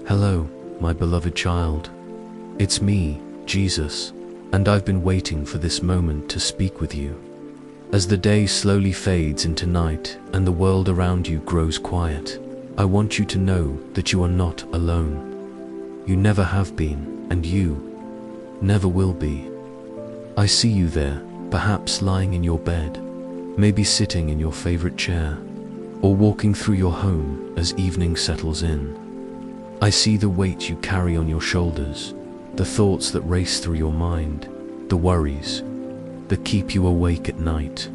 Hello, my beloved child. It's me, Jesus, and I've been waiting for this moment to speak with you. As the day slowly fades into night and the world around you grows quiet, I want you to know that you are not alone. You never have been, and you never will be. I see you there, perhaps lying in your bed, maybe sitting in your favorite chair, or walking through your home as evening settles in. I see the weight you carry on your shoulders, the thoughts that race through your mind, the worries that keep you awake at night.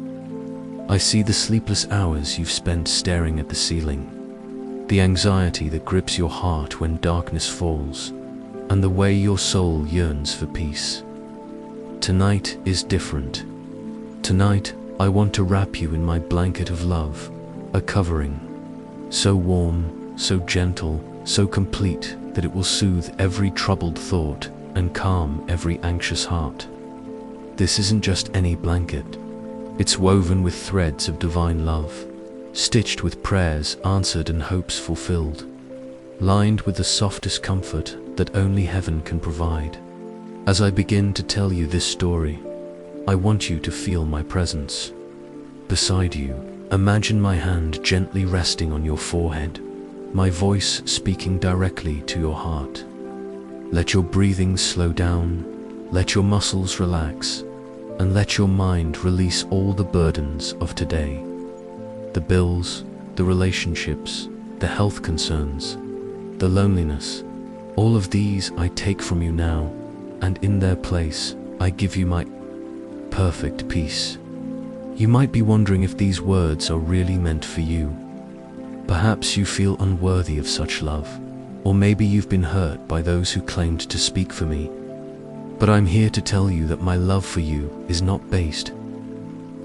I see the sleepless hours you've spent staring at the ceiling, the anxiety that grips your heart when darkness falls, and the way your soul yearns for peace. Tonight is different. Tonight, I want to wrap you in my blanket of love, a covering so warm, so gentle, so complete that it will soothe every troubled thought and calm every anxious heart. This isn't just any blanket. It's woven with threads of divine love, stitched with prayers answered and hopes fulfilled, lined with the softest comfort that only heaven can provide. As I begin to tell you this story, I want you to feel my presence. Beside you, imagine my hand gently resting on your forehead, my voice speaking directly to your heart. Let your breathing slow down, let your muscles relax, and let your mind release all the burdens of today. The bills, the relationships, the health concerns, the loneliness, all of these I take from you now, and in their place, I give you my perfect peace. You might be wondering if these words are really meant for you. Perhaps you feel unworthy of such love, or maybe you've been hurt by those who claimed to speak for me. But I'm here to tell you that my love for you is not based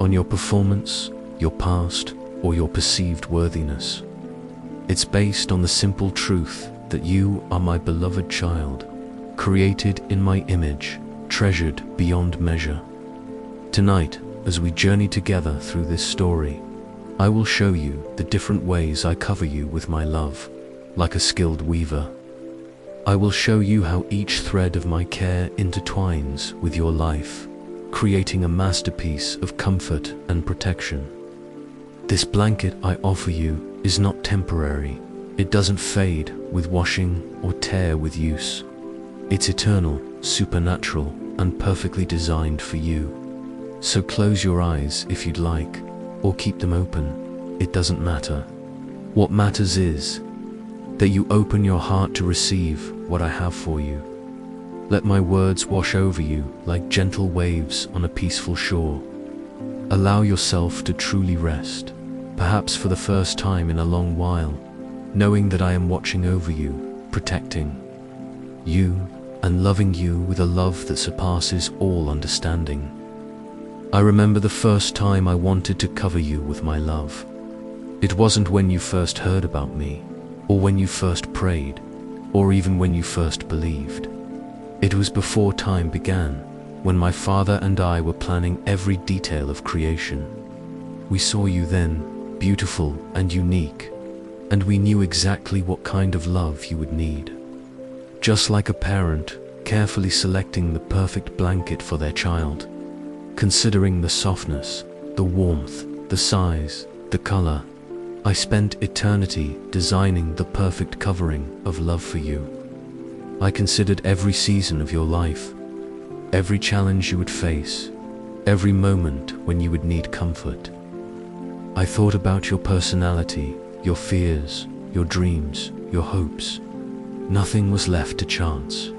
on your performance, your past, or your perceived worthiness. It's based on the simple truth that you are my beloved child, created in my image, treasured beyond measure. Tonight, as we journey together through this story, I will show you the different ways I cover you with my love, like a skilled weaver. I will show you how each thread of my care intertwines with your life, creating a masterpiece of comfort and protection. This blanket I offer you is not temporary. It doesn't fade with washing or tear with use. It's eternal, supernatural, and perfectly designed for you. So close your eyes if you'd like, or keep them open. It doesn't matter. What matters is that you open your heart to receive what I have for you. Let my words wash over you like gentle waves on a peaceful shore. Allow yourself to truly rest, perhaps for the first time in a long while, knowing that I am watching over you, protecting you, and loving you with a love that surpasses all understanding. I remember the first time I wanted to cover you with my love. It wasn't when you first heard about me, or when you first prayed, or even when you first believed. It was before time began, when my Father and I were planning every detail of creation. We saw you then, beautiful and unique, and we knew exactly what kind of love you would need. Just like a parent carefully selecting the perfect blanket for their child, considering the softness, the warmth, the size, the color, I spent eternity designing the perfect covering of love for you. I considered every season of your life, every challenge you would face, every moment when you would need comfort. I thought about your personality, your fears, your dreams, your hopes. Nothing was left to chance.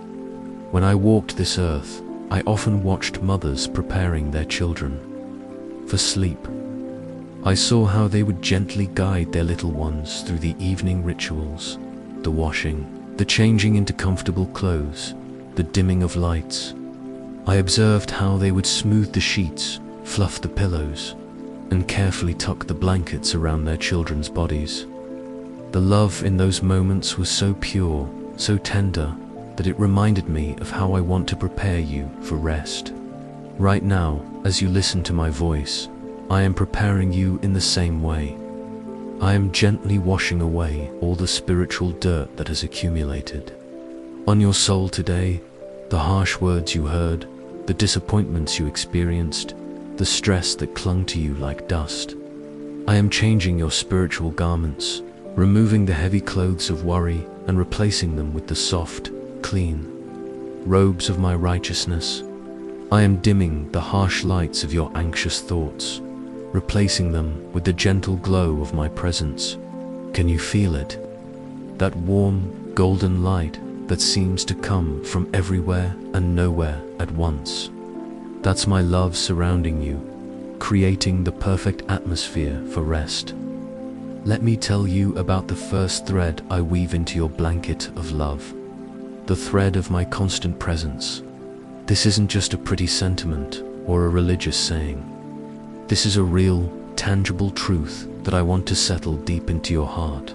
When I walked this earth, I often watched mothers preparing their children for sleep. I saw how they would gently guide their little ones through the evening rituals, the washing, the changing into comfortable clothes, the dimming of lights. I observed how they would smooth the sheets, fluff the pillows, and carefully tuck the blankets around their children's bodies. The love in those moments was so pure, so tender, that it reminded me of how I want to prepare you for rest. Right now, as you listen to my voice, I am preparing you in the same way. I am gently washing away all the spiritual dirt that has accumulated. On your soul today, the harsh words you heard, the disappointments you experienced, the stress that clung to you like dust. I am changing your spiritual garments, removing the heavy clothes of worry and replacing them with the soft, clean robes of my righteousness. I am dimming the harsh lights of your anxious thoughts, replacing them with the gentle glow of my presence. Can you feel it? That warm, golden light that seems to come from everywhere and nowhere at once. That's my love surrounding you, creating the perfect atmosphere for rest. Let me tell you about the first thread I weave into your blanket of love, the thread of my constant presence. This isn't just a pretty sentiment or a religious saying. This is a real, tangible truth that I want to settle deep into your heart.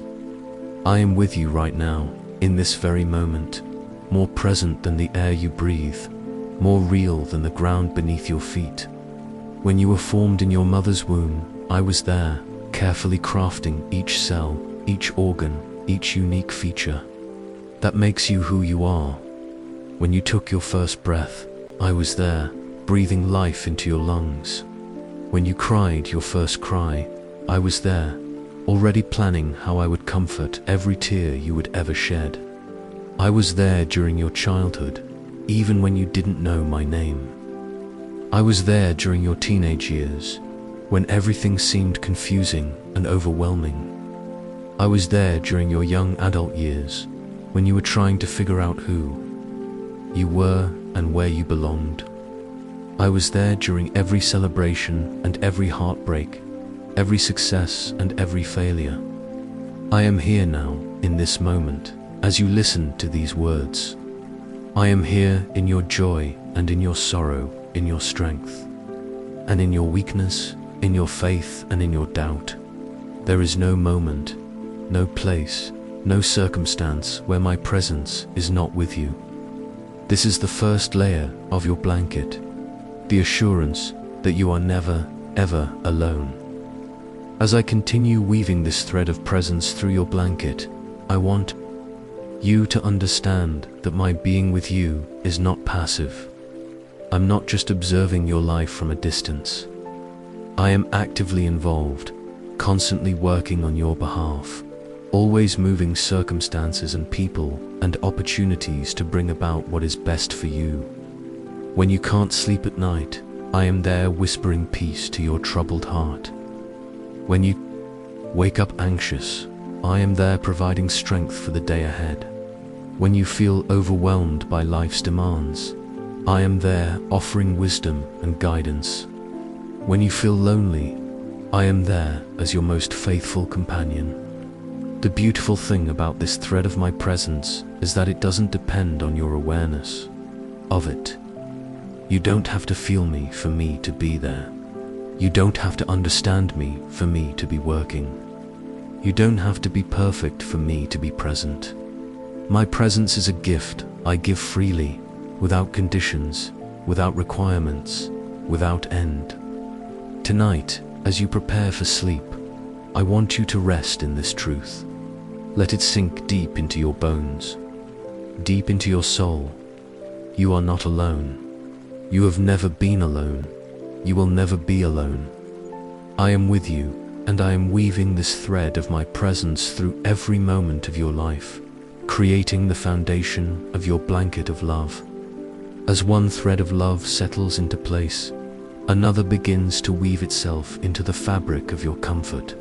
I am with you right now, in this very moment, more present than the air you breathe, more real than the ground beneath your feet. When you were formed in your mother's womb, I was there, carefully crafting each cell, each organ, each unique feature that makes you who you are. When you took your first breath, I was there, breathing life into your lungs. When you cried your first cry, I was there, already planning how I would comfort every tear you would ever shed. I was there during your childhood, even when you didn't know my name. I was there during your teenage years, when everything seemed confusing and overwhelming. I was there during your young adult years, when you were trying to figure out who you were and where you belonged. I was there during every celebration and every heartbreak, every success and every failure. I am here now, in this moment, as you listen to these words. I am here in your joy and in your sorrow, in your strength, and in your weakness, in your faith and in your doubt. There is no moment, no place, no circumstance where my presence is not with you. This is the first layer of your blanket, the assurance that you are never, ever alone. As I continue weaving this thread of presence through your blanket, I want you to understand that my being with you is not passive. I'm not just observing your life from a distance. I am actively involved, constantly working on your behalf, always moving circumstances and people and opportunities to bring about what is best for you. When you can't sleep at night, I am there whispering peace to your troubled heart. When you wake up anxious, I am there providing strength for the day ahead. When you feel overwhelmed by life's demands, I am there offering wisdom and guidance. When you feel lonely, I am there as your most faithful companion. The beautiful thing about this thread of my presence is that it doesn't depend on your awareness of it. You don't have to feel me for me to be there. You don't have to understand me for me to be working. You don't have to be perfect for me to be present. My presence is a gift I give freely, without conditions, without requirements, without end. Tonight, as you prepare for sleep, I want you to rest in this truth. Let it sink deep into your bones, deep into your soul. You are not alone. You have never been alone. You will never be alone. I am with you, and I am weaving this thread of my presence through every moment of your life, creating the foundation of your blanket of love. As one thread of love settles into place, another begins to weave itself into the fabric of your comfort.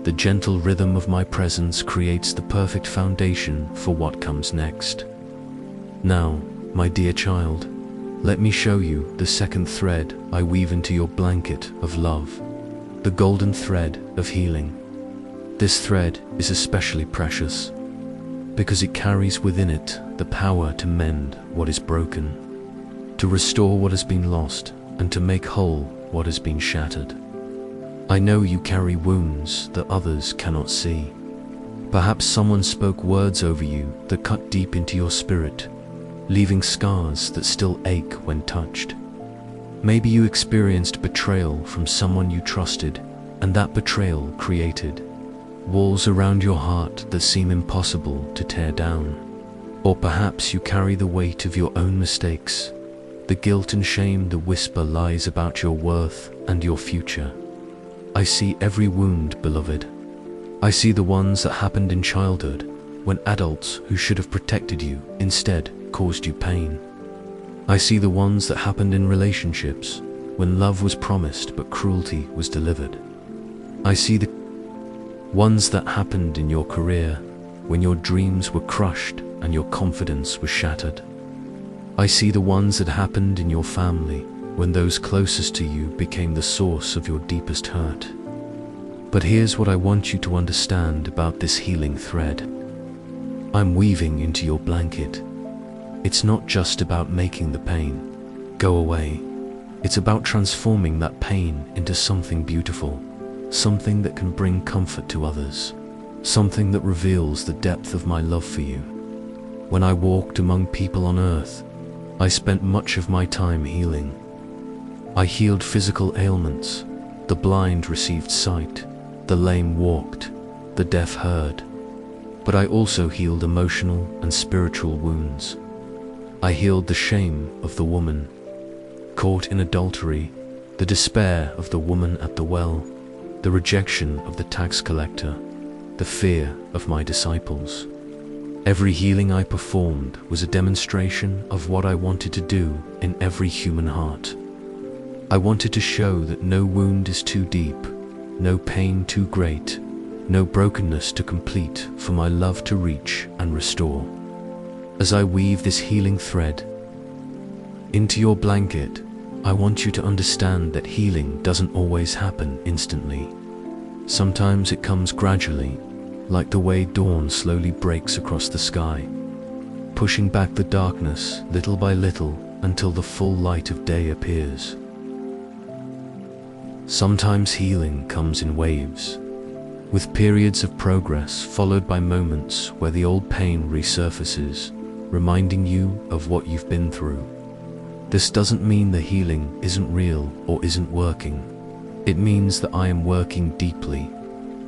The gentle rhythm of my presence creates the perfect foundation for what comes next. Now, my dear child, let me show you the second thread I weave into your blanket of love, the golden thread of healing. This thread is especially precious because it carries within it the power to mend what is broken, to restore what has been lost, and to make whole what has been shattered. I know you carry wounds that others cannot see. Perhaps someone spoke words over you that cut deep into your spirit, leaving scars that still ache when touched. Maybe you experienced betrayal from someone you trusted, and that betrayal created walls around your heart that seem impossible to tear down. Or perhaps you carry the weight of your own mistakes, the guilt and shame that whisper lies about your worth and your future. I see every wound, beloved. I see the ones that happened in childhood, when adults who should have protected you instead caused you pain. I see the ones that happened in relationships, when love was promised but cruelty was delivered. I see the ones that happened in your career, when your dreams were crushed and your confidence was shattered. I see the ones that happened in your family, when those closest to you became the source of your deepest hurt. But here's what I want you to understand about this healing thread. I'm weaving into your blanket. It's not just about making the pain go away. It's about transforming that pain into something beautiful, something that can bring comfort to others, something that reveals the depth of my love for you. When I walked among people on earth, I spent much of my time healing. I healed physical ailments. The blind received sight, the lame walked, the deaf heard. But I also healed emotional and spiritual wounds. I healed the shame of the woman caught in adultery, the despair of the woman at the well, the rejection of the tax collector, the fear of my disciples. Every healing I performed was a demonstration of what I wanted to do in every human heart. I wanted to show that no wound is too deep, no pain too great, no brokenness too complete for my love to reach and restore. As I weave this healing thread into your blanket, I want you to understand that healing doesn't always happen instantly. Sometimes it comes gradually, like the way dawn slowly breaks across the sky, pushing back the darkness little by little until the full light of day appears. Sometimes healing comes in waves, with periods of progress followed by moments where the old pain resurfaces, reminding you of what you've been through. This doesn't mean the healing isn't real or isn't working. It means that I am working deeply,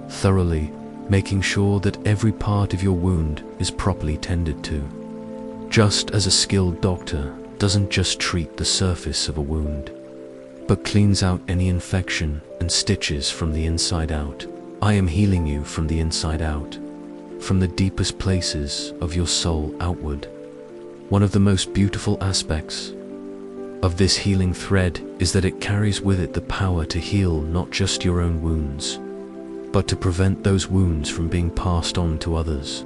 thoroughly, making sure that every part of your wound is properly tended to. Just as a skilled doctor doesn't just treat the surface of a wound, but cleans out any infection and stitches from the inside out, I am healing you from the inside out, from the deepest places of your soul outward. One of the most beautiful aspects of this healing thread is that it carries with it the power to heal not just your own wounds, but to prevent those wounds from being passed on to others.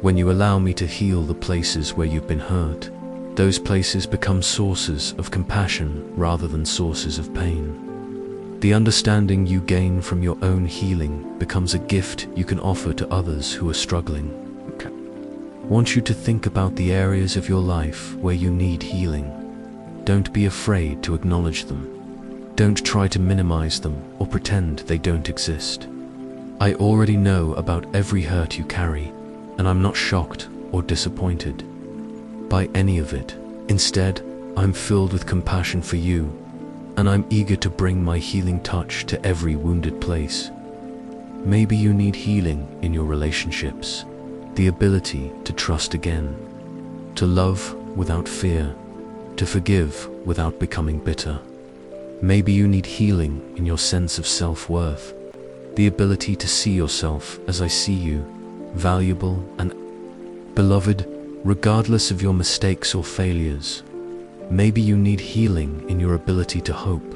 When you allow me to heal the places where you've been hurt, those places become sources of compassion rather than sources of pain. The understanding you gain from your own healing becomes a gift you can offer to others who are struggling. I want you to think about the areas of your life where you need healing. Don't be afraid to acknowledge them. Don't try to minimize them or pretend they don't exist. I already know about every hurt you carry, and I'm not shocked or disappointed by any of it. Instead, I'm filled with compassion for you, and I'm eager to bring my healing touch to every wounded place. Maybe you need healing in your relationships, the ability to trust again, to love without fear, to forgive without becoming bitter. Maybe you need healing in your sense of self-worth, the ability to see yourself as I see you, valuable and beloved, regardless of your mistakes or failures. Maybe you need healing in your ability to hope,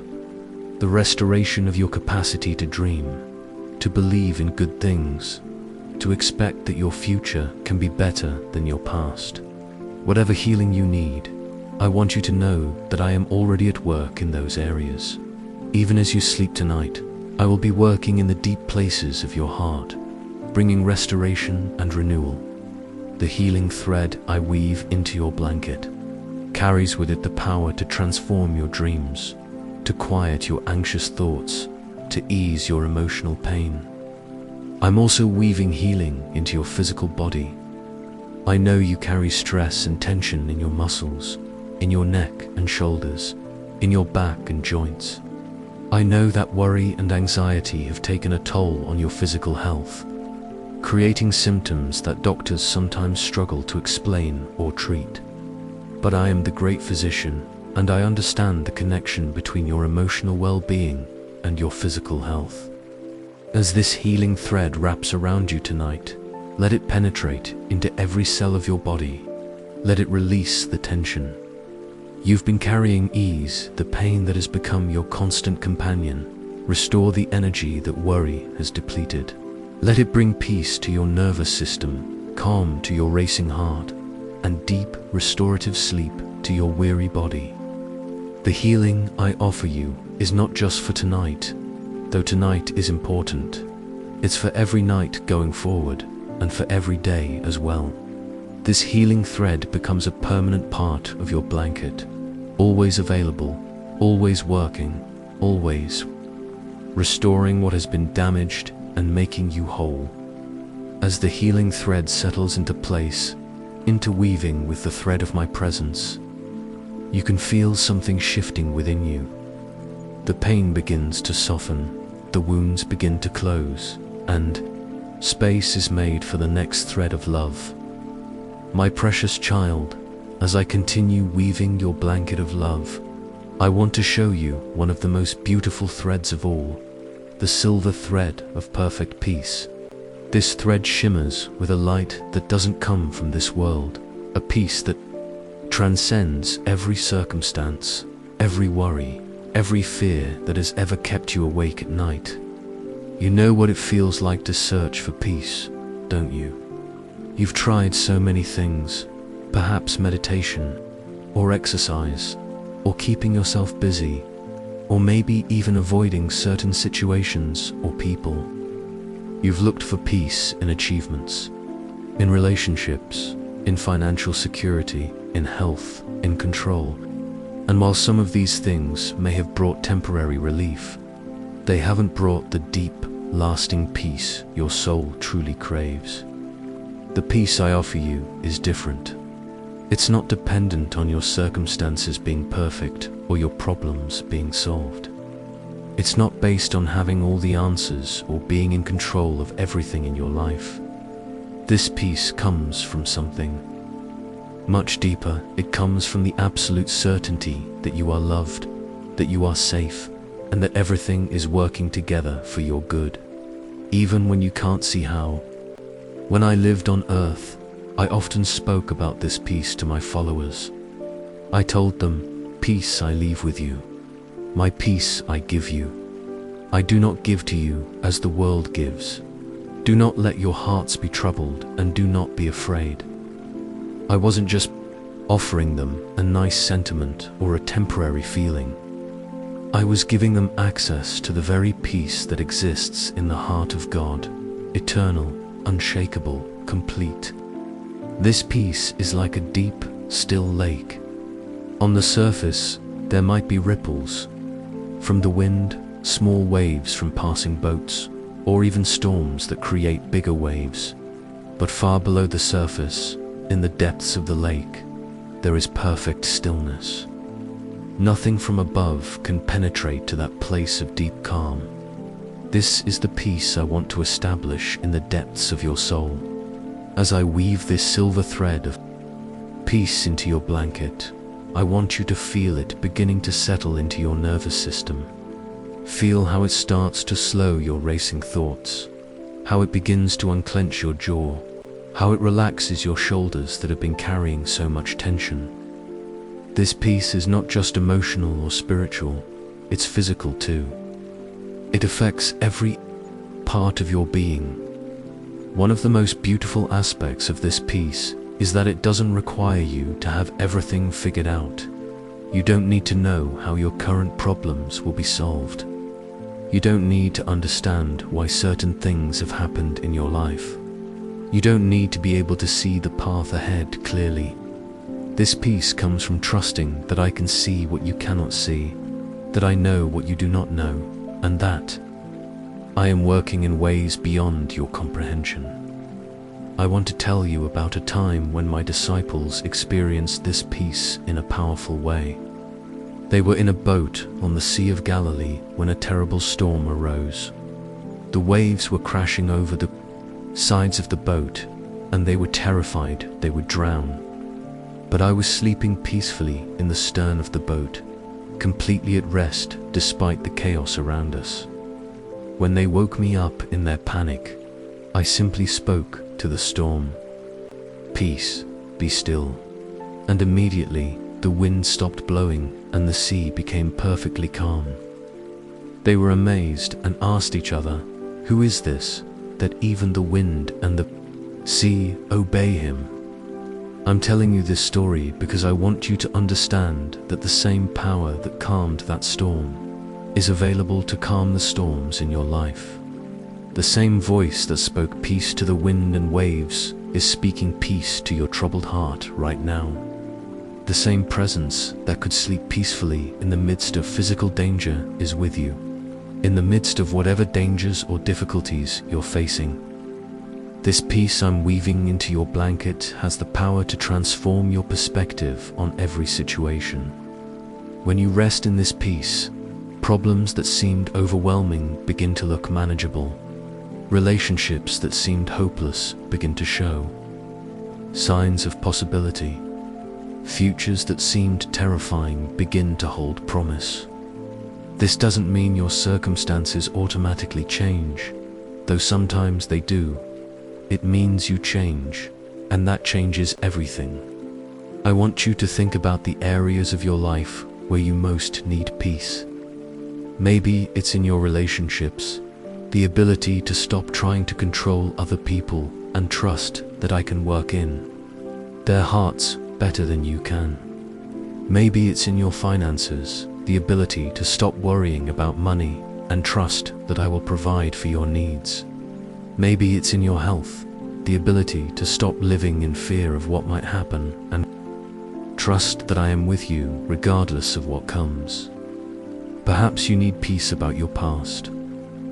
the restoration of your capacity to dream, to believe in good things, to expect that your future can be better than your past. Whatever healing you need, I want you to know that I am already at work in those areas. Even as you sleep tonight, I will be working in the deep places of your heart, bringing restoration and renewal. The healing thread I weave into your blanket carries with it the power to transform your dreams, to quiet your anxious thoughts, to ease your emotional pain. I'm also weaving healing into your physical body. I know you carry stress and tension in your muscles, in your neck and shoulders, in your back and joints. I know that worry and anxiety have taken a toll on your physical health, creating symptoms that doctors sometimes struggle to explain or treat. But I am the great physician, and I understand the connection between your emotional well-being and your physical health. As this healing thread wraps around you tonight, let it penetrate into every cell of your body. Let it release the tension. You've been carrying ease, the pain that has become your constant companion. Restore the energy that worry has depleted. Let it bring peace to your nervous system, calm to your racing heart, and deep restorative sleep to your weary body. The healing I offer you is not just for tonight, though tonight is important. It's for every night going forward, and for every day as well. This healing thread becomes a permanent part of your blanket, always available, always working, always restoring what has been damaged and making you whole. As the healing thread settles into place, interweaving with the thread of my presence, you can feel something shifting within you. The pain begins to soften, the wounds begin to close, and space is made for the next thread of love. My precious child, as I continue weaving your blanket of love, I want to show you one of the most beautiful threads of all, the silver thread of perfect peace. This thread shimmers with a light that doesn't come from this world, a peace that transcends every circumstance, every worry, every fear that has ever kept you awake at night. You know what it feels like to search for peace, don't you? You've tried so many things, perhaps meditation, or exercise, or keeping yourself busy, or maybe even avoiding certain situations or people. You've looked for peace in achievements, in relationships, in financial security, in health, in control. And while some of these things may have brought temporary relief, they haven't brought the deep, lasting peace your soul truly craves. The peace I offer you is different. It's not dependent on your circumstances being perfect or your problems being solved. It's not based on having all the answers or being in control of everything in your life. This peace comes from something much deeper. It comes from the absolute certainty that you are loved, that you are safe, and that everything is working together for your good, even when you can't see how. When I lived on earth, I often spoke about this peace to my followers. I told them, "Peace I leave with you. My peace I give you. I do not give to you as the world gives. Do not let your hearts be troubled, and do not be afraid." I wasn't just offering them a nice sentiment or a temporary feeling. I was giving them access to the very peace that exists in the heart of God, eternal, unshakable, complete. This peace is like a deep, still lake. On the surface, there might be ripples from the wind, small waves from passing boats, or even storms that create bigger waves. But far below the surface, in the depths of the lake, there is perfect stillness. Nothing from above can penetrate to that place of deep calm. This is the peace I want to establish in the depths of your soul. As I weave this silver thread of peace into your blanket, I want you to feel it beginning to settle into your nervous system. Feel how it starts to slow your racing thoughts, how it begins to unclench your jaw, how it relaxes your shoulders that have been carrying so much tension. This peace is not just emotional or spiritual, it's physical too. It affects every part of your being. One of the most beautiful aspects of this peace is that it doesn't require you to have everything figured out. You don't need to know how your current problems will be solved. You don't need to understand why certain things have happened in your life. You don't need to be able to see the path ahead clearly. This peace comes from trusting that I can see what you cannot see, that I know what you do not know, and that I am working in ways beyond your comprehension. I want to tell you about a time when my disciples experienced this peace in a powerful way. They were in a boat on the Sea of Galilee when a terrible storm arose. The waves were crashing over the sides of the boat, and they were terrified they would drown. But I was sleeping peacefully in the stern of the boat, completely at rest despite the chaos around us. When they woke me up in their panic, I simply spoke to the storm, "Peace, be still." And immediately the wind stopped blowing and the sea became perfectly calm. They were amazed and asked each other, "Who is this, that even the wind and the sea obey him?" I'm telling you this story because I want you to understand that the same power that calmed that storm is available to calm the storms in your life. The same voice that spoke peace to the wind and waves is speaking peace to your troubled heart right now. The same presence that could sleep peacefully in the midst of physical danger is with you, in the midst of whatever dangers or difficulties you're facing. This peace I'm weaving into your blanket has the power to transform your perspective on every situation. When you rest in this peace, problems that seemed overwhelming begin to look manageable. Relationships that seemed hopeless begin to show signs of possibility. Futures that seemed terrifying begin to hold promise. This doesn't mean your circumstances automatically change, though sometimes they do. It means you change, and that changes everything. I want you to think about the areas of your life where you most need peace. Maybe it's in your relationships, the ability to stop trying to control other people and trust that I can work in their hearts better than you can. Maybe it's in your finances, the ability to stop worrying about money and trust that I will provide for your needs. Maybe it's in your health, the ability to stop living in fear of what might happen and trust that I am with you regardless of what comes. Perhaps you need peace about your past,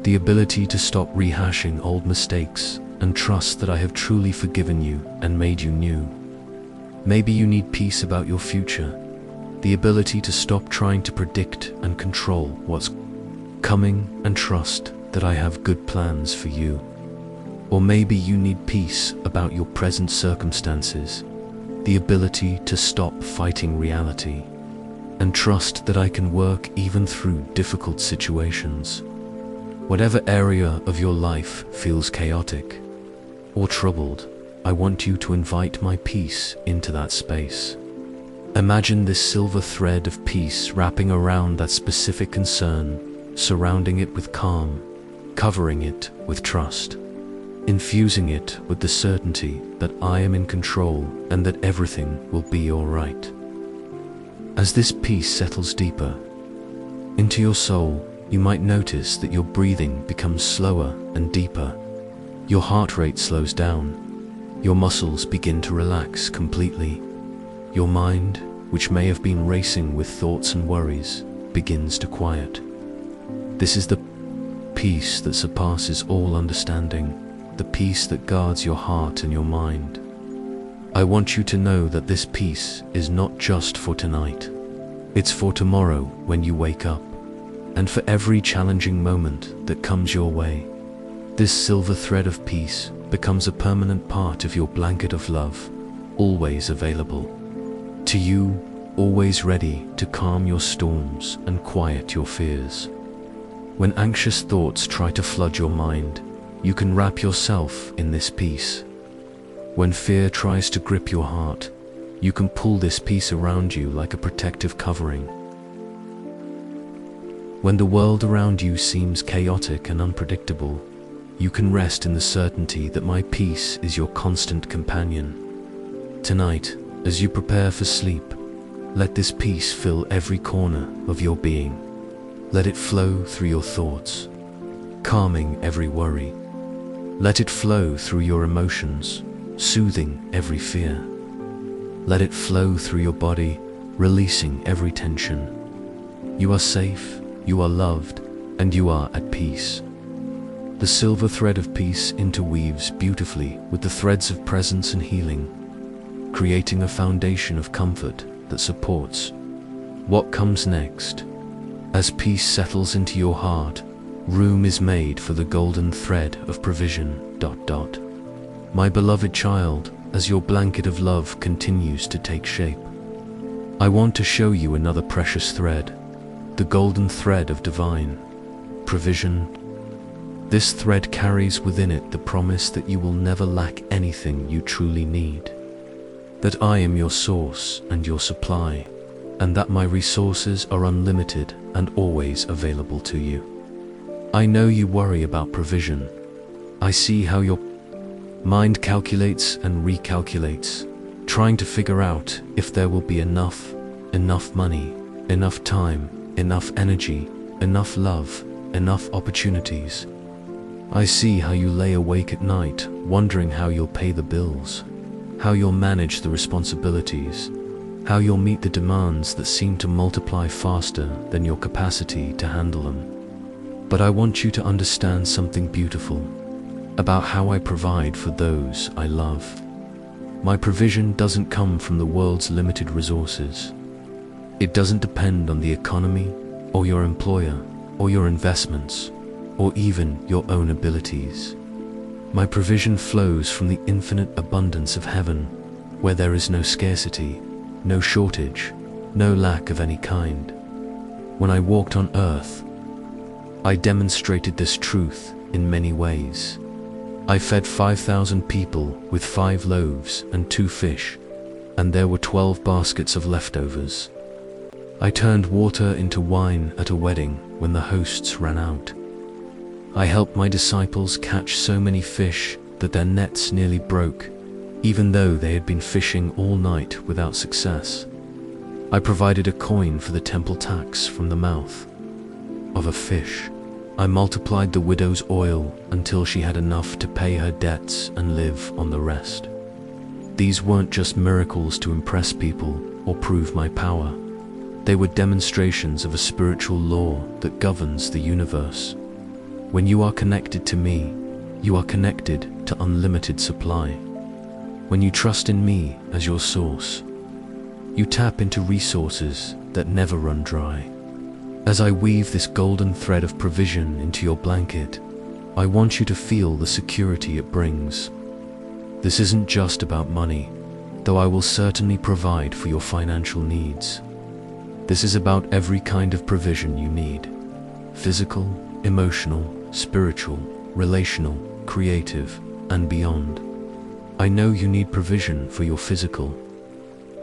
the ability to stop rehashing old mistakes and trust that I have truly forgiven you and made you new. Maybe you need peace about your future, the ability to stop trying to predict and control what's coming and trust that I have good plans for you. Or maybe you need peace about your present circumstances, the ability to stop fighting reality and trust that I can work even through difficult situations. Whatever area of your life feels chaotic or troubled, I want you to invite my peace into that space. Imagine this silver thread of peace wrapping around that specific concern, surrounding it with calm, covering it with trust, infusing it with the certainty that I am in control and that everything will be all right. As this peace settles deeper into your soul, you might notice that your breathing becomes slower and deeper. Your heart rate slows down. Your muscles begin to relax completely. Your mind, which may have been racing with thoughts and worries, begins to quiet. This is the peace that surpasses all understanding, the peace that guards your heart and your mind. I want you to know that this peace is not just for tonight. It's for tomorrow when you wake up, and for every challenging moment that comes your way. This silver thread of peace becomes a permanent part of your blanket of love, always available to you, always ready to calm your storms and quiet your fears. When anxious thoughts try to flood your mind, you can wrap yourself in this peace. When fear tries to grip your heart, you can pull this peace around you like a protective covering. When the world around you seems chaotic and unpredictable, you can rest in the certainty that my peace is your constant companion. Tonight, as you prepare for sleep, let this peace fill every corner of your being. Let it flow through your thoughts, calming every worry. Let it flow through your emotions, soothing every fear. Let it flow through your body, releasing every tension. You are safe, you are loved, and you are at peace. The silver thread of peace interweaves beautifully with the threads of presence and healing, creating a foundation of comfort that supports What comes next? As peace settles into your heart, room is made for the golden thread of provision. My beloved child, as your blanket of love continues to take shape, I want to show you another precious thread, the golden thread of divine provision. This thread carries within it the promise that you will never lack anything you truly need, that I am your source and your supply, and that my resources are unlimited and always available to you. I know you worry about provision. I see how your mind calculates and recalculates, trying to figure out if there will be enough money, enough time, enough energy, enough love, enough opportunities. I see how you lay awake at night, wondering how you'll pay the bills, how you'll manage the responsibilities, how you'll meet the demands that seem to multiply faster than your capacity to handle them. But I want you to understand something beautiful about how I provide for those I love. My provision doesn't come from the world's limited resources. It doesn't depend on the economy, or your employer, or your investments, or even your own abilities. My provision flows from the infinite abundance of heaven, where there is no scarcity, no shortage, no lack of any kind. When I walked on earth, I demonstrated this truth in many ways. I fed 5,000 people with 5 loaves and 2 fish, and there were 12 baskets of leftovers. I turned water into wine at a wedding when the hosts ran out. I helped my disciples catch so many fish that their nets nearly broke, even though they had been fishing all night without success. I provided a coin for the temple tax from the mouth of a fish. I multiplied the widow's oil until she had enough to pay her debts and live on the rest. These weren't just miracles to impress people or prove my power. They were demonstrations of a spiritual law that governs the universe. When you are connected to me, you are connected to unlimited supply. When you trust in me as your source, you tap into resources that never run dry. As I weave this golden thread of provision into your blanket, I want you to feel the security it brings. This isn't just about money, though I will certainly provide for your financial needs. This is about every kind of provision you need: physical, emotional, spiritual, relational, creative, and beyond. I know you need provision for your physical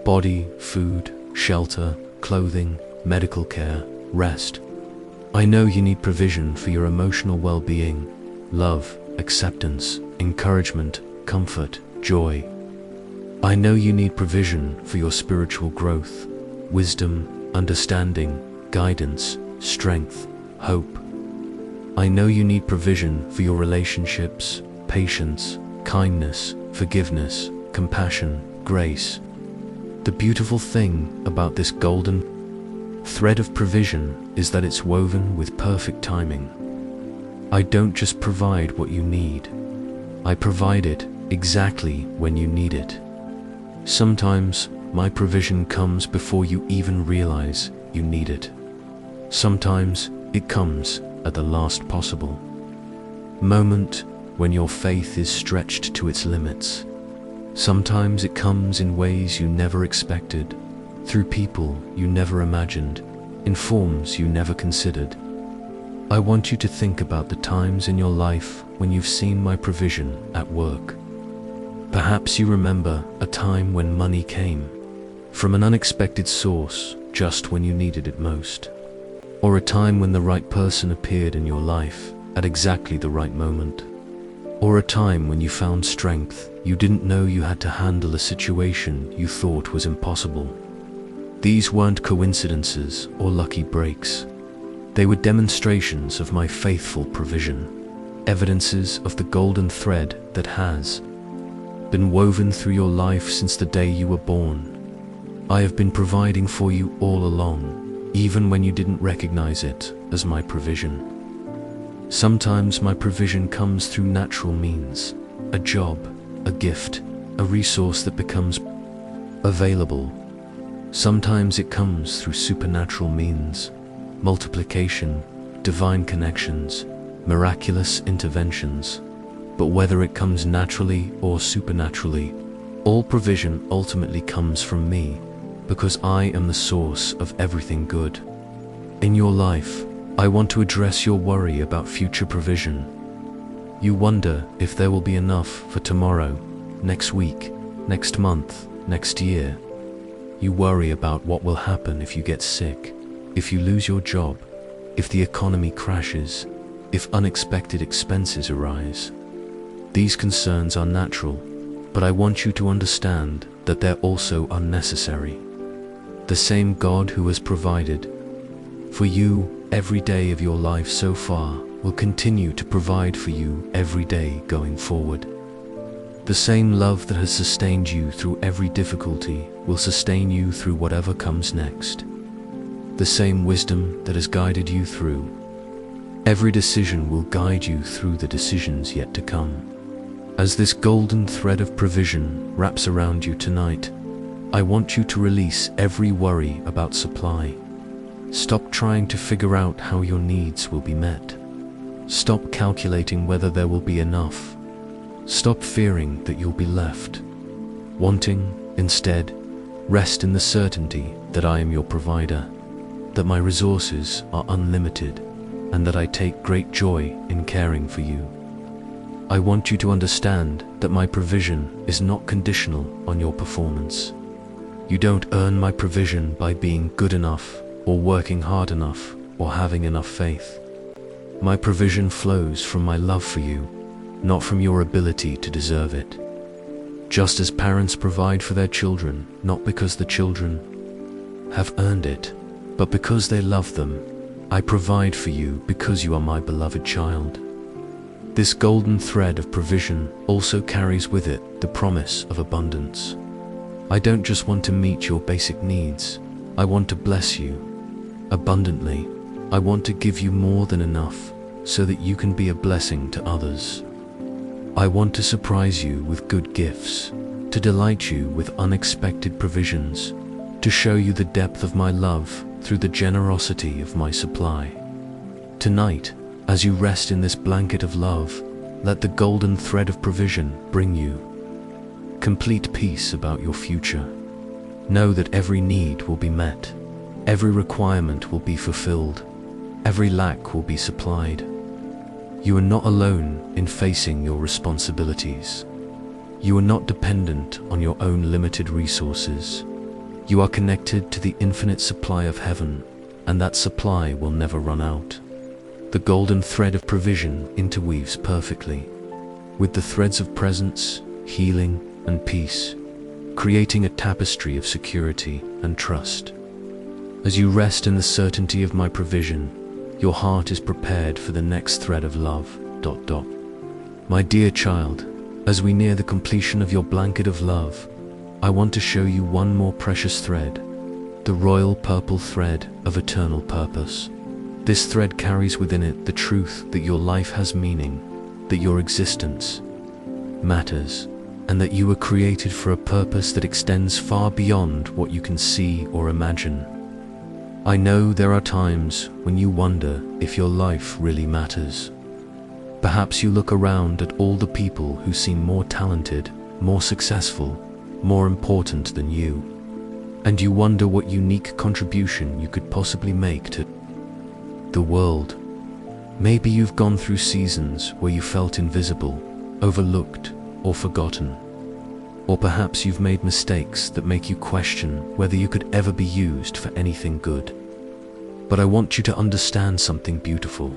body, food, shelter, clothing, medical care, rest. I know you need provision for your emotional well-being, love, acceptance, encouragement, comfort, joy. I know you need provision for your spiritual growth, wisdom, understanding, guidance, strength, hope. I know you need provision for your relationships, patience, kindness, forgiveness, compassion, grace. The beautiful thing about this golden thread of provision is that it's woven with perfect timing. I don't just provide what you need. I provide it exactly when you need it. Sometimes my provision comes before you even realize you need it. Sometimes it comes at the last possible moment when your faith is stretched to its limits. Sometimes it comes in ways you never expected, through people you never imagined, in forms you never considered. I want you to think about the times in your life when you've seen my provision at work. Perhaps you remember a time when money came from an unexpected source just when you needed it most. Or a time when the right person appeared in your life at exactly the right moment. Or a time when you found strength you didn't know you had to handle a situation you thought was impossible. These weren't coincidences or lucky breaks. They were demonstrations of my faithful provision, evidences of the golden thread that has been woven through your life since the day you were born. I have been providing for you all along, even when you didn't recognize it as my provision. Sometimes my provision comes through natural means, a job, a gift, a resource that becomes available. Sometimes it comes through supernatural means, multiplication, divine connections, miraculous interventions. But whether it comes naturally or supernaturally, all provision ultimately comes from me, because I am the source of everything good. In your life, I want to address your worry about future provision. You wonder if there will be enough for tomorrow, next week, next month, next year. You worry about what will happen if you get sick, if you lose your job, if the economy crashes, if unexpected expenses arise. These concerns are natural, but I want you to understand that they're also unnecessary. The same God who has provided for you every day of your life so far will continue to provide for you every day going forward. The same love that has sustained you through every difficulty will sustain you through whatever comes next. The same wisdom that has guided you through every decision will guide you through the decisions yet to come. As this golden thread of provision wraps around you tonight, I want you to release every worry about supply. Stop trying to figure out how your needs will be met. Stop calculating whether there will be enough. Stop fearing that you'll be left. Wanting, instead, rest in the certainty that I am your provider, that my resources are unlimited, and that I take great joy in caring for you. I want you to understand that my provision is not conditional on your performance. You don't earn my provision by being good enough, or working hard enough, or having enough faith. My provision flows from my love for you, not from your ability to deserve it. Just as parents provide for their children, not because the children have earned it, but because they love them, I provide for you because you are my beloved child. This golden thread of provision also carries with it the promise of abundance. I don't just want to meet your basic needs, I want to bless you abundantly. I want to give you more than enough so that you can be a blessing to others. I want to surprise you with good gifts, to delight you with unexpected provisions, to show you the depth of my love through the generosity of my supply. Tonight, as you rest in this blanket of love, let the golden thread of provision bring you complete peace about your future. Know that every need will be met, every requirement will be fulfilled, every lack will be supplied. You are not alone in facing your responsibilities. You are not dependent on your own limited resources. You are connected to the infinite supply of heaven, and that supply will never run out. The golden thread of provision interweaves perfectly with the threads of presence, healing, and peace, creating a tapestry of security and trust. As you rest in the certainty of my provision, your heart is prepared for the next thread of love. My dear child, as we near the completion of your blanket of love, I want to show you one more precious thread, the royal purple thread of eternal purpose. This thread carries within it the truth that your life has meaning, that your existence matters, and that you were created for a purpose that extends far beyond what you can see or imagine. I know there are times when you wonder if your life really matters. Perhaps you look around at all the people who seem more talented, more successful, more important than you, and you wonder what unique contribution you could possibly make to the world. Maybe you've gone through seasons where you felt invisible, overlooked, or forgotten. Or perhaps you've made mistakes that make you question whether you could ever be used for anything good. But I want you to understand something beautiful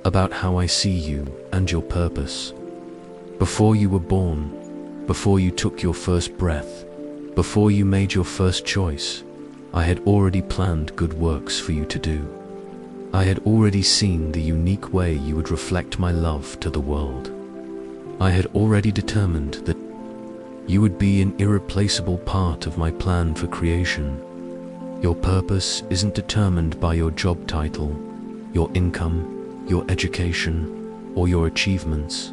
about how I see you and your purpose. Before you were born, before you took your first breath, before you made your first choice, I had already planned good works for you to do. I had already seen the unique way you would reflect my love to the world. I had already determined that you would be an irreplaceable part of my plan for creation. Your purpose isn't determined by your job title, your income, your education, or your achievements.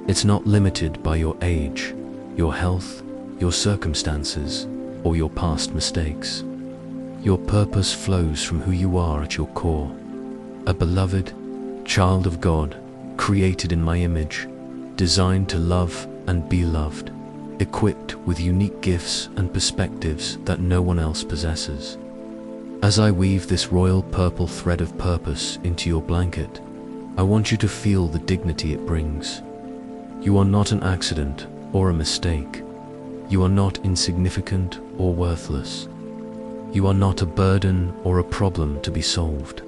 It's not limited by your age, your health, your circumstances. or your past mistakes. Your purpose flows from who you are at your core, a beloved child of God, created in my image, designed to love and be loved, equipped with unique gifts and perspectives that no one else possesses. As I weave this royal purple thread of purpose into your blanket, I want you to feel the dignity it brings. You are not an accident or a mistake. You are not insignificant or worthless. You are not a burden or a problem to be solved.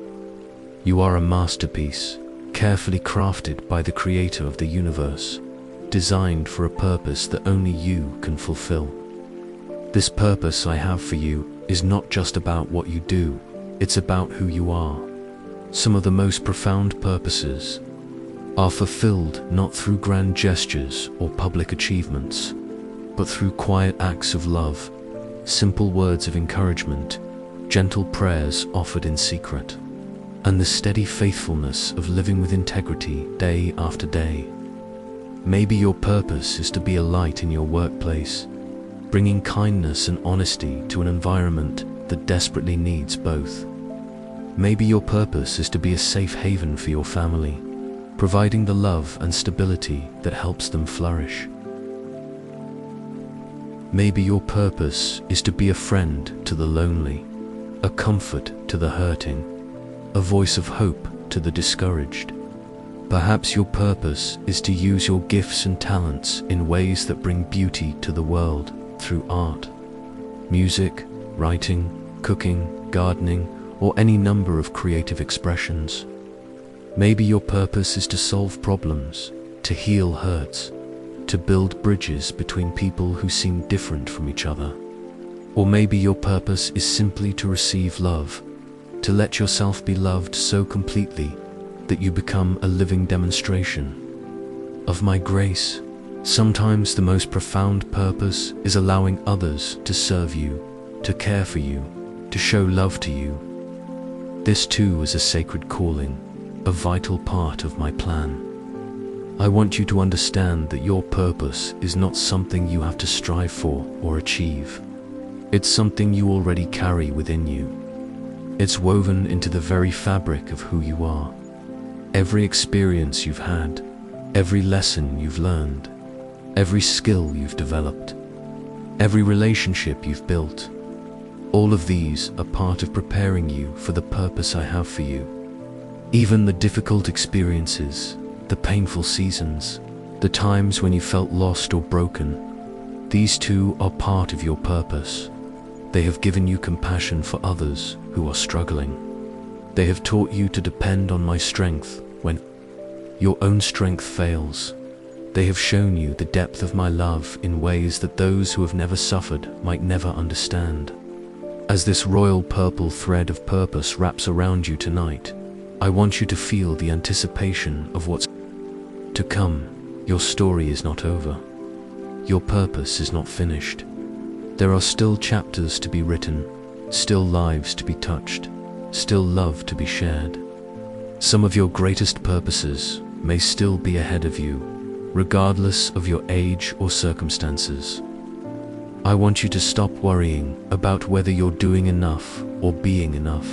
You are a masterpiece, carefully crafted by the Creator of the universe, designed for a purpose that only you can fulfill. This purpose I have for you is not just about what you do, it's about who you are. Some of the most profound purposes are fulfilled not through grand gestures or public achievements, but through quiet acts of love, simple words of encouragement, gentle prayers offered in secret, and the steady faithfulness of living with integrity day after day. Maybe your purpose is to be a light in your workplace, bringing kindness and honesty to an environment that desperately needs both. Maybe your purpose is to be a safe haven for your family, providing the love and stability that helps them flourish. Maybe your purpose is to be a friend to the lonely, a comfort to the hurting, a voice of hope to the discouraged. Perhaps your purpose is to use your gifts and talents in ways that bring beauty to the world through art, music, writing, cooking, gardening, or any number of creative expressions. Maybe your purpose is to solve problems, to heal hurts, to build bridges between people who seem different from each other. Or maybe your purpose is simply to receive love, to let yourself be loved so completely that you become a living demonstration of my grace. Sometimes the most profound purpose is allowing others to serve you, to care for you, to show love to you. This too is a sacred calling, a vital part of my plan. I want you to understand that your purpose is not something you have to strive for or achieve. It's something you already carry within you. It's woven into the very fabric of who you are. Every experience you've had, every lesson you've learned, every skill you've developed, every relationship you've built, all of these are part of preparing you for the purpose I have for you. Even the difficult experiences, the painful seasons, the times when you felt lost or broken, these too are part of your purpose. They have given you compassion for others who are struggling. They have taught you to depend on my strength when your own strength fails. They have shown you the depth of my love in ways that those who have never suffered might never understand. As this royal purple thread of purpose wraps around you tonight, I want you to feel the anticipation of what's to come. Your story is not over. Your purpose is not finished. There are still chapters to be written, still lives to be touched, still love to be shared. Some of your greatest purposes may still be ahead of you, regardless of your age or circumstances. I want you to stop worrying about whether you're doing enough or being enough.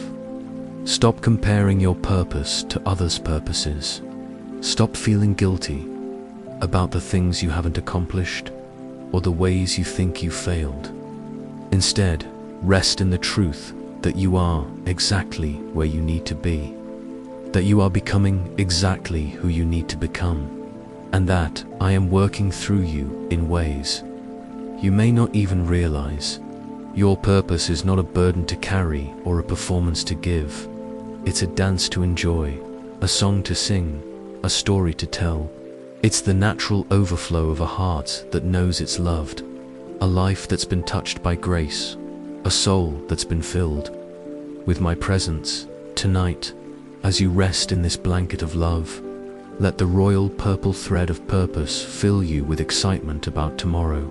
Stop comparing your purpose to others' purposes. Stop feeling guilty about the things you haven't accomplished or the ways you think you failed. Instead, rest in the truth that you are exactly where you need to be, that you are becoming exactly who you need to become, and that I am working through you in ways you may not even realize. Your purpose is not a burden to carry or a performance to give. It's a dance to enjoy, a song to sing, a story to tell. It's the natural overflow of a heart that knows it's loved, a life that's been touched by grace, a soul that's been filled with my presence. Tonight, as you rest in this blanket of love, let the royal purple thread of purpose fill you with excitement about tomorrow.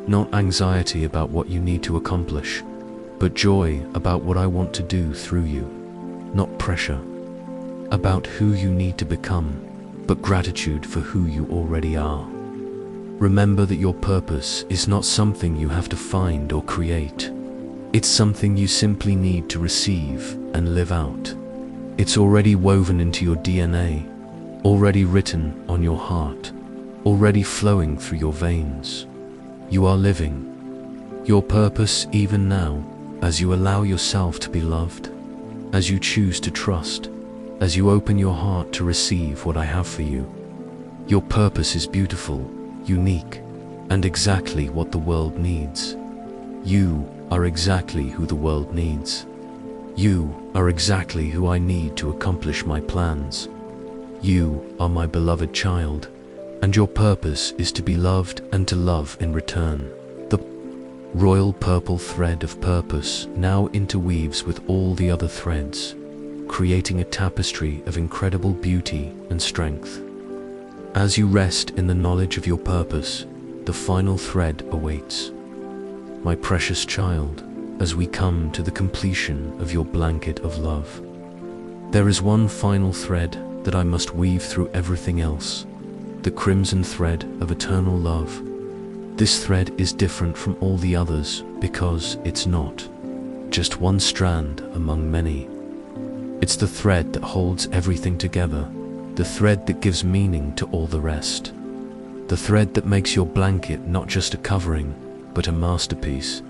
Not anxiety about what you need to accomplish, but joy about what I want to do through you. Not pressure about who you need to become, but gratitude for who you already are. Remember that your purpose is not something you have to find or create. It's something you simply need to receive and live out. It's already woven into your DNA, already written on your heart, already flowing through your veins. You are living your purpose even now, as you allow yourself to be loved, as you choose to trust, as you open your heart to receive what I have for you. Your purpose is beautiful, unique, and exactly what the world needs. You are exactly who the world needs. You are exactly who I need to accomplish my plans. You are my beloved child, and your purpose is to be loved and to love in return. The royal purple thread of purpose now interweaves with all the other threads, creating a tapestry of incredible beauty and strength. As you rest in the knowledge of your purpose, the final thread awaits. My precious child, as we come to the completion of your blanket of love, there is one final thread that I must weave through everything else, the crimson thread of eternal love. This thread is different from all the others because it's not just one strand among many. It's the thread that holds everything together, the thread that gives meaning to all the rest, the thread that makes your blanket not just a covering, but a masterpiece.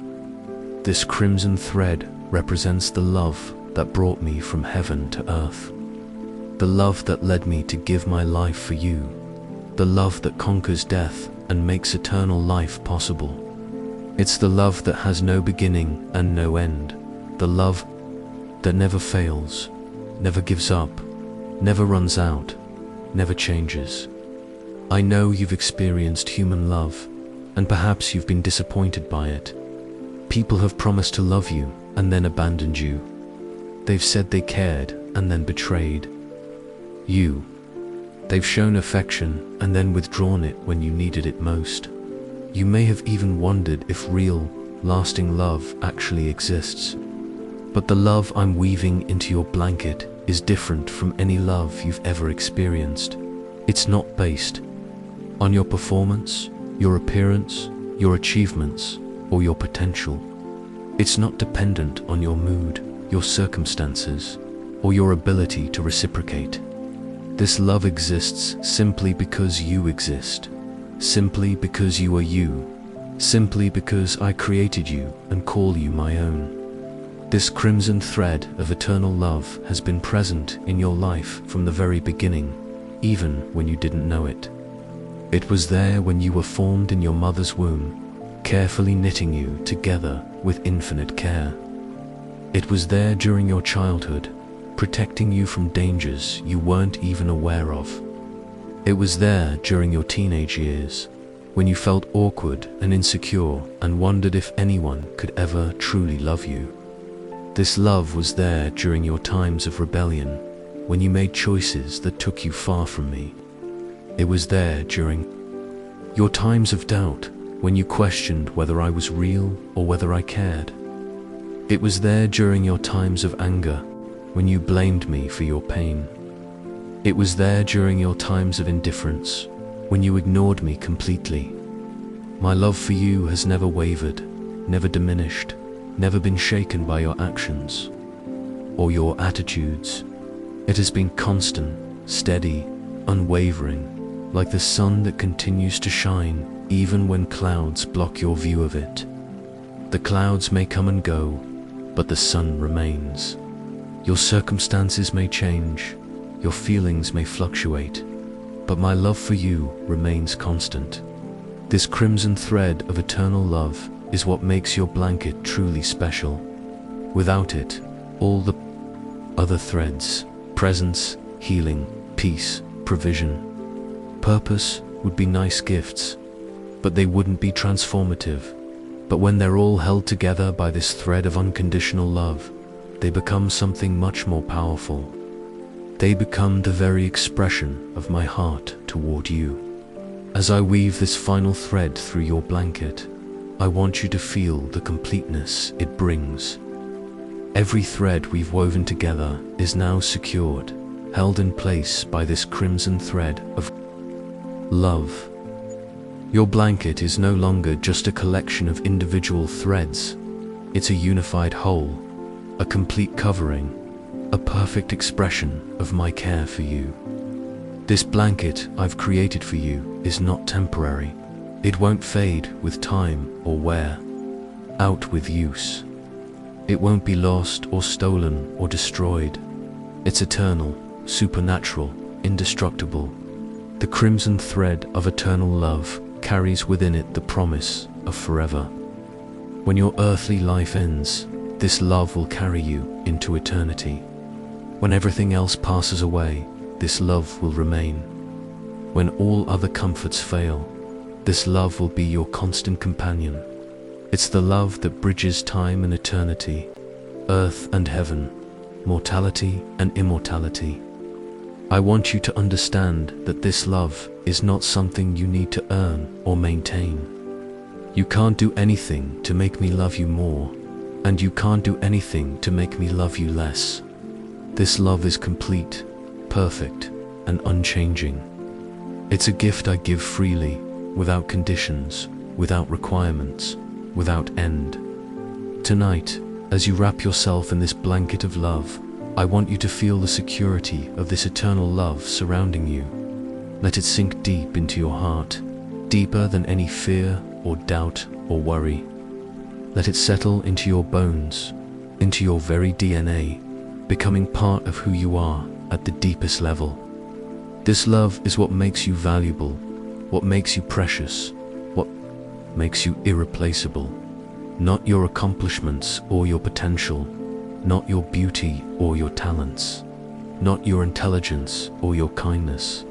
This crimson thread represents the love that brought me from heaven to earth, the love that led me to give my life for you, the love that conquers death and makes eternal life possible. It's the love that has no beginning and no end, the love that never fails, never gives up, never runs out, never changes. I know you've experienced human love, and perhaps you've been disappointed by it. People have promised to love you and then abandoned you. They've said they cared and then betrayed you. They've shown affection and then withdrawn it when you needed it most. You may have even wondered if real, lasting love actually exists. But the love I'm weaving into your blanket is different from any love you've ever experienced. It's not based on your performance, your appearance, your achievements, or your potential. It's not dependent on your mood, your circumstances, or your ability to reciprocate. This love exists simply because you exist, simply because you are you, simply because I created you and call you my own. This crimson thread of eternal love has been present in your life from the very beginning, even when you didn't know it. It was there when you were formed in your mother's womb, carefully knitting you together with infinite care. It was there during your childhood, protecting you from dangers you weren't even aware of. It was there during your teenage years, when you felt awkward and insecure and wondered if anyone could ever truly love you. This love was there during your times of rebellion, when you made choices that took you far from me. It was there during your times of doubt, when you questioned whether I was real or whether I cared. It was there during your times of anger, when you blamed me for your pain. It was there during your times of indifference, when you ignored me completely. My love for you has never wavered, never diminished, never been shaken by your actions or your attitudes. It has been constant, steady, unwavering, like the sun that continues to shine even when clouds block your view of it. The clouds may come and go, but the sun remains. Your circumstances may change, your feelings may fluctuate, but my love for you remains constant. This crimson thread of eternal love is what makes your blanket truly special. Without it, all the other threads, presence, healing, peace, provision, purpose would be nice gifts, but they wouldn't be transformative. But when they're all held together by this thread of unconditional love, they become something much more powerful. They become the very expression of my heart toward you. As I weave this final thread through your blanket, I want you to feel the completeness it brings. Every thread we've woven together is now secured, held in place by this crimson thread of love. Your blanket is no longer just a collection of individual threads. It's a unified whole, a complete covering, a perfect expression of my care for you. This blanket I've created for you is not temporary. It won't fade with time or wear out with use. It won't be lost or stolen or destroyed. It's eternal, supernatural, indestructible. The crimson thread of eternal love carries within it the promise of forever. When your earthly life ends, this love will carry you into eternity. When everything else passes away, this love will remain. When all other comforts fail, this love will be your constant companion. It's the love that bridges time and eternity, earth and heaven, mortality and immortality. I want you to understand that this love is not something you need to earn or maintain. You can't do anything to make me love you more, and you can't do anything to make me love you less. This love is complete, perfect, and unchanging. It's a gift I give freely, without conditions, without requirements, without end. Tonight, as you wrap yourself in this blanket of love, I want you to feel the security of this eternal love surrounding you. Let it sink deep into your heart, deeper than any fear or doubt or worry. Let it settle into your bones, into your very DNA, becoming part of who you are at the deepest level. This love is what makes you valuable, what makes you precious, what makes you irreplaceable. Not your accomplishments or your potential, not your beauty or your talents, not your intelligence or your kindness,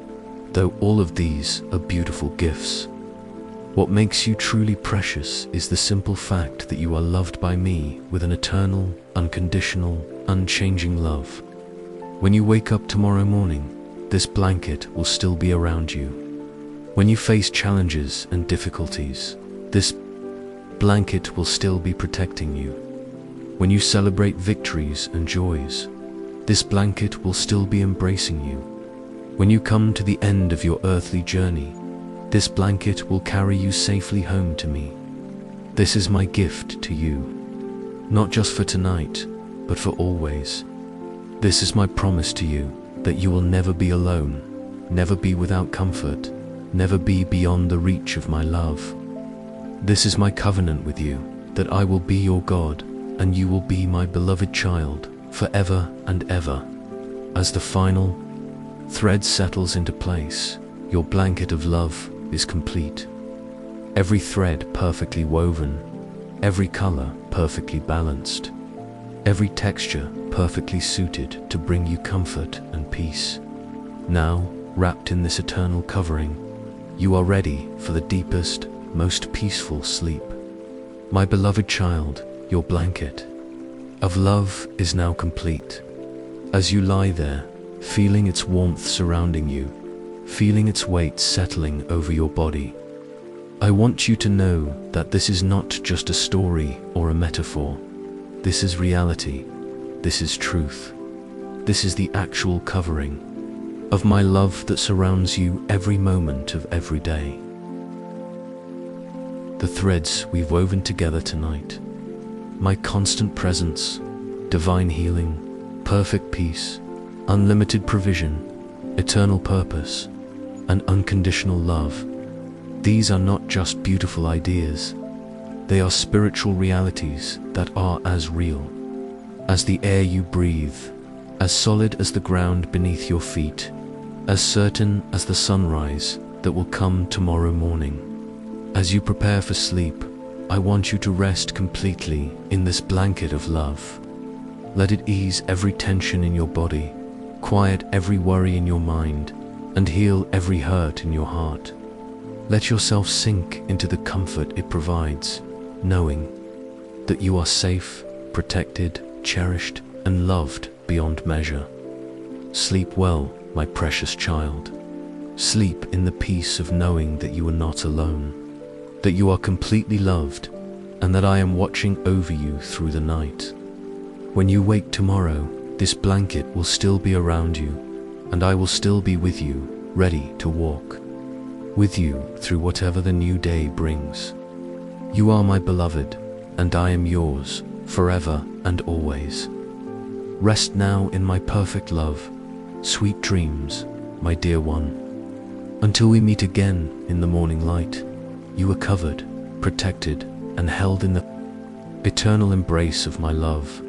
though all of these are beautiful gifts. What makes you truly precious is the simple fact that you are loved by me with an eternal, unconditional, unchanging love. When you wake up tomorrow morning, this blanket will still be around you. When you face challenges and difficulties, this blanket will still be protecting you. When you celebrate victories and joys, this blanket will still be embracing you. When you come to the end of your earthly journey, this blanket will carry you safely home to me. This is my gift to you, not just for tonight, but for always. This is my promise to you that you will never be alone, never be without comfort, never be beyond the reach of my love. This is my covenant with you, that I will be your God, and you will be my beloved child, forever and ever. As the final thread settles into place, your blanket of love is complete. Every thread perfectly woven, every color perfectly balanced, every texture perfectly suited to bring you comfort and peace. Now, wrapped in this eternal covering, you are ready for the deepest, most peaceful sleep. My beloved child, your blanket of love is now complete. As you lie there, feeling its warmth surrounding you, feeling its weight settling over your body, I want you to know that this is not just a story or a metaphor. This is reality. This is truth. This is the actual covering of my love that surrounds you every moment of every day. The threads we've woven together tonight, my constant presence, divine healing, perfect peace, unlimited provision, eternal purpose, and unconditional love. These are not just beautiful ideas. They are spiritual realities that are as real as the air you breathe, as solid as the ground beneath your feet, as certain as the sunrise that will come tomorrow morning. As you prepare for sleep, I want you to rest completely in this blanket of love. Let it ease every tension in your body, quiet every worry in your mind, and heal every hurt in your heart. Let yourself sink into the comfort it provides, knowing that you are safe, protected, cherished, and loved beyond measure. Sleep well, my precious child. Sleep in the peace of knowing that you are not alone, that you are completely loved, and that I am watching over you through the night. When you wake tomorrow, this blanket will still be around you, and I will still be with you, ready to walk. with you through whatever the new day brings. You are my beloved, and I am yours, forever and always. Rest now in my perfect love. Sweet dreams, my dear one. Until we meet again in the morning light, you are covered, protected, and held in the eternal embrace of my love.